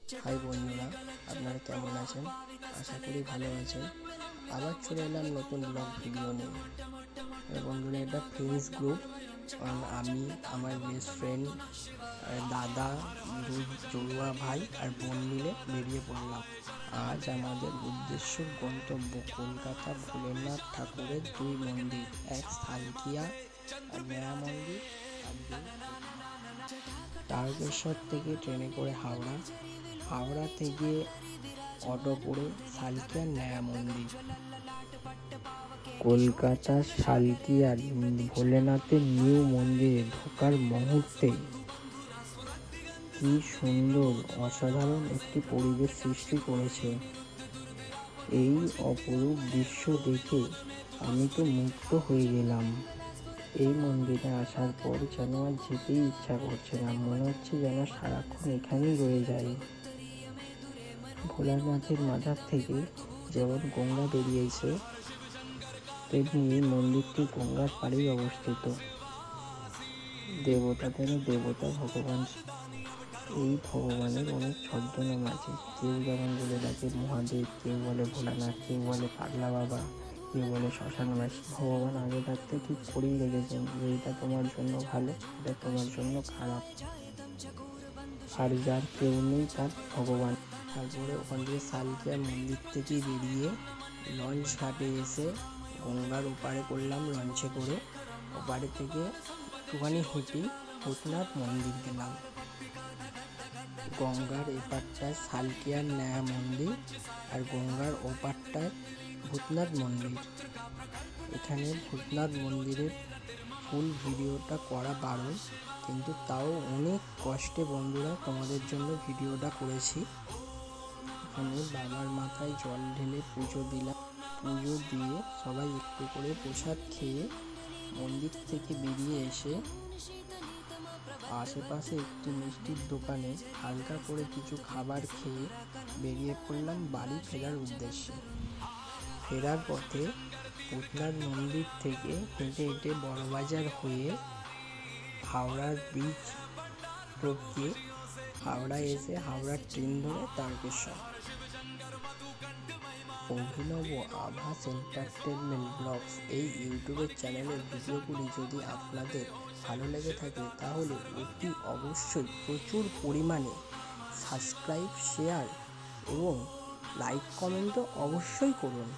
High বন্ধুরা, আপনারা কেমন আছেন? আশা করি ভালো আছেন। আবার চলে এলাম নতুন ব্লগ ভিডিও নিয়ে। বন্ধুরা, এটা ফ্রেন্ডস গ্রুপ। আমি, আমার বেস্ট ফ্রেন্ড, দাদা, দুই জড়ুয়া ভাই আর বোন মিলে বেরিয়ে পড়লাম। আজ আমাদের উদ্দেশ্য গন্তব্য কলকাতা ভোলেনাথ ঠাকুরের দুই মন্দির, এক সালকিয়া আর নয়া মন্দির, আর দুই তারকেশ্বর থেকে ট্রেনে করে হাওড়া থেকে অটো করে সালকিয়ার নয়া মন্দির। কলকাতার সালকিয়ার ভোলেনাথের নিউ মন্দিরে ঢোকার মুহূর্তে কি সুন্দর অসাধারণ একটি পরিবেশ সৃষ্টি করেছে। এই অপরূপ দৃশ্য দেখে আমি তো মুগ্ধ হয়ে গেলাম। এই মন্দিরে আসার পর যেন আর যেতেই ইচ্ছা করছে না, মনে হচ্ছে যেন সারাক্ষণ এখানেই রয়ে যাই। ভোলানাথের মাজার থেকে যেমন গঙ্গা বেরিয়েছে, তেমনি এই মন্দিরটি গঙ্গার পাড়েই অবস্থিত। দেবতাদেরও দেবতা ভগবান। এই ভগবানের অনেক ছদ্মনাম আছে। কেউ যেমন বলে ডাকে মহাদেব, কেউ বলে ভোলানাথ, কেউ বলে পাগলা বাবা, কেউ বলে শ্মশানবাসী। ভগবান আগে থাকতে ঠিক করেই রেখেছেন যে এটা তোমার জন্য ভালো, এটা তোমার জন্য খারাপ। আর যার কেউ নেই তার ভগবান। তারপরে ওখান থেকে সালকিয়া মন্দির থেকে বেরিয়ে লঞ্চ ঘাটে এসে গঙ্গার ওপারে করলাম লঞ্চে করে। ওপারে থেকে একটুখানি হেঁটে ভূতনাথ মন্দির গেলাম। গঙ্গার এপারটায় সালকিয়ার নয়া মন্দির আর গঙ্গার ওপারটায় ভূতনাথ মন্দির। এখানে ভূতনাথ মন্দিরের ফুল ভিডিওটা করা বারণ, কিন্তু তাও অনেক কষ্টে বন্ধুরা তোমাদের জন্য ভিডিওটা করেছি। এখানে বাবার মাথায় জল ঢেলে পুজো দিলাম। পুজো দিয়ে সবাই একটু করে প্রসাদ খেয়ে মন্দির থেকে বেরিয়ে এসে আশেপাশে একটি মিষ্টির দোকানে হালকা করে কিছু খাবার খেয়ে বেরিয়ে পড়লাম বাড়ি ফেরার উদ্দেশ্যে। ফেরার পথে ভূতনাথ মন্দির থেকে হেঁটে হেঁটে বড়বাজার হয়ে হাওড়ার ব্রিজ টপকে হাওড়া এসে হাওড়ার ট্রেন ধরে তারকেশ্বর। অভিনব আভাস এন্টারটেনমেন্ট ব্লগস এই ইউটিউবের চ্যানেলের ভিডিওগুলি যদি আপনাদের ভালো লেগে থাকে তাহলে অতি অবশ্যই প্রচুর পরিমাণে সাবস্ক্রাইব, শেয়ার এবং লাইক কমেন্ট তো অবশ্যই করুন।